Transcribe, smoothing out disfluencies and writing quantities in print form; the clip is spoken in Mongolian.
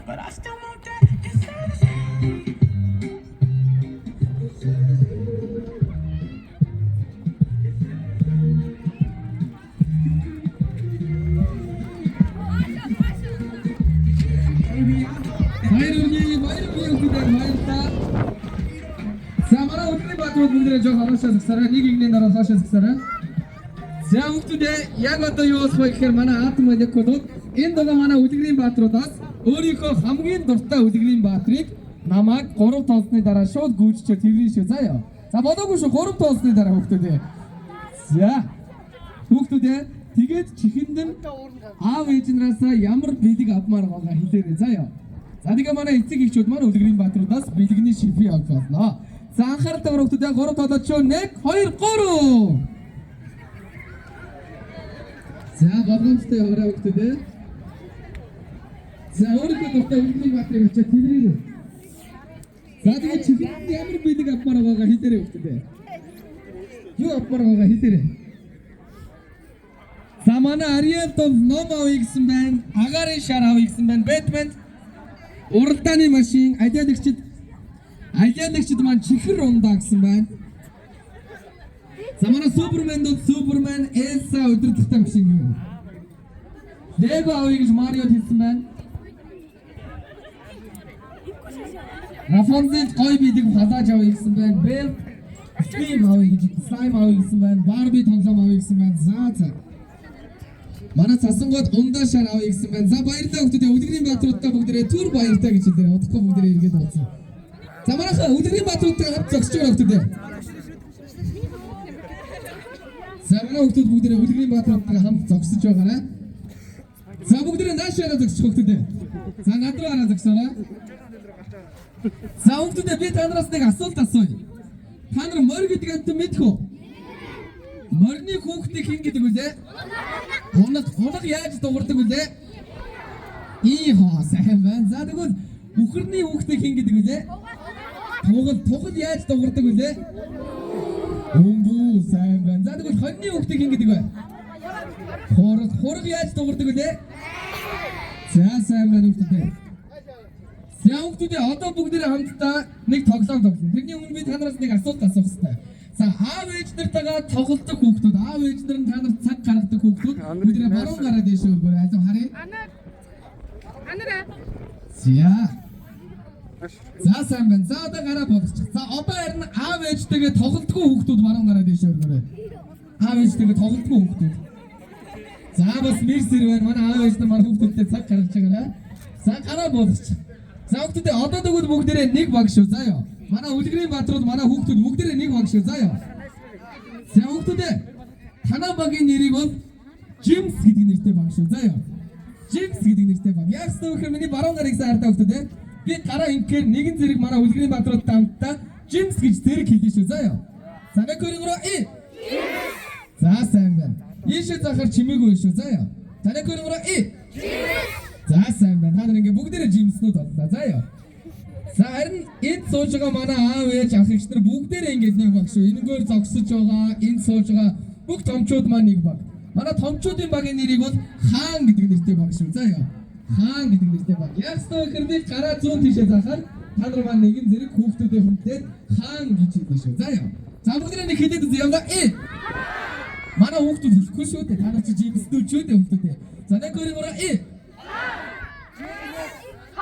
but I still want that. Манай өдрийн баатрууд бүгдээ жоо хараашаа згсараа нэг игний дараа хаашаа згсараа. За бүгдээ яг одоо юу болох вэ гэхээр манай атом молекулууд энэ дага манай өдрийн баатруудаас өөрийнхөө хамгийн дуртай өдрийн баатрыг намайг 3 тоолсны дараа шууд гүйччихээ тэрний шүү заяа. За бодоогүй шүү 3 тоолсны дараа хүүхдүүдээ. За хүүхдүүдээ тэгээд чихэнд нь аав ээжнээсээ ямар бэлэг авмаар байгаа хэлээрэй заяа. За тэгээ манай эцэг эхчүүд маань өдрийн баатруудаас бэлгэний шифи авч болно. За анхааралтай хүүхдүүдээ 3 тоолоод шүү 1 2 3. За болгоомжтой яваарай хүүхдүүдээ. За өөрийнхөө дуртай өдрийн баатрыг очиад тэрнээ. За тэгээ чихэнд ямар бэлэг авмаар байгаа хэлээрэй хүүхдүүдээ. Юу авмаар байгаа хэлээрэй. За манай Ариэл бол ном авъя гэсэн байна. Агарын шар авъя гэсэн байна. Бэтмен уралдааны машин, аяллагчид маань чихэр ундаа гэсэн байна. За манай Супермен Элса өдөртөлтэй машин юм. Лего авъя гэж Мариод хэлсэн байна. Рафонзел гой бидэг хазааж авъя гэсэн байна. Бэл Слайм авъя гэсэн байна. Барби тоглоом авъя гэсэн байна. За манай цасангууд ундаа шар авъя гэсэн байна. За баярлалаа хүүхдүүд. Өдрийн баатруудтай бүгдээрээ түр баяртай гэж хэлээ. Удахгүй бүгдээрээ иргэд ууцсан. За манайхаа өдрийн баатруудтай хамт зогсож байгаа хүүхдүүд. За манай хүүхдүүд бүгдээрээ өдрийн баатруудтай хамт зогсож байгаарай. За бүгдээрээ наашаараа зогсож хүүхдүүд. За над руу хараа зогсоорой. За хүүхдүүд би танараас нэг асуулт асууя. Та нар морь гэдэг амт мэдэх үү? Морины хүүхдийг хэн гэдэг үлээ? Хоног яаж дуурдаг үлээ? Ийхоо сайн байна. За тэгвэл бүхэрний хүүхдийг хэн гэдэг үлээ? Тугал яаж дуурдаг үлээ? Өмбүү сайн байна. За тэгвэл хоньны хүүхдийг хэн гэдэг вэ? Хураг яаж дуурдаг үлээ? За сайн байна хүүхдүүд. За хүүхдүүд одоо бүгдээрээ хамтдаа нэг тоглоом тоглоно. Тэрний өмнө би танараас нэг асуулт асуух хэрэгтэй. За аав ээж нартайгаа тоглолдог хүүхдүүд, аав ээж нар нь та нарт цаг гаргадаг хүүхдүүд бүгдээ баруун гараа дэше өргөөрэй. Алив харъя. Анараа. За сайн байна. За одоо гараа болгочих. За одоо харин аав ээжтэйгээ тоглолдог хүүхдүүд баруун гараа дэше өргөөрэй. Аав ээжтэйгээ тоглолдог хүүхдүүд. За бас мэрсэр байна. Манай аав ээж нар манай хүүхдүүдтэй цаг гаргаж байгаарай. За гараа болгочих. За хүүхдүүд одоо тэгвэл бүгдээ нэг баг шүү. Заяа. Манай үлгэрийн баатрууд манай хүүхдүүд бүгдээ нэг баг шүү заяа. За хүүхдүүд танаа багийн нэрийг бол Джимс гэдэг нэртэй баг шүү заяа. Джимс гэдэг нэртэй баг. Яг зөвхөн миний баруун гарыг саардаа хүүхдүүд. Би гараа ингээр нэгэн зэрэг манай үлгэрийн баатруудтай хамтдаа Джимс гэж зэрэг хэлье шүү заяа. За нэг хөрөнгөрөө За сайн байна. Ийшээ захаар чимээгүй шүү заяа. За нэг хөрөнгөрөө За сайн байна. Та нар ингээ бүгдээ Джимснүүд боллоо заяа. За харин энд сууж байгаа манай аав ээж ах эгч нар бүгдээрээ ингэж нэг баг шүү. Энэгээр зогсож байгаа, энд сууж байгаа бүх томчууд маань нэг баг. Манай томчуудын багийн нэрийг бол хаан гэдэг нэртэй баг шүү. Заяа. Хаан гэдэг нэртэй баг. Яг стойкэр би гараа зүүн тийшээ заахаар та нар маань нэгэн зэрэг хүүхдүүдээ хүндэд хаан гэж хэлдэг шүү. Заяа. За бүгдээ нэг хэлээд үзье яваа. Манай хүүхдүүд хэлэхгүй шүү дээ. Та нар чи Джимснүүд шүү дээ хүүхдүүдээ. За нэг хөрөнгөрөө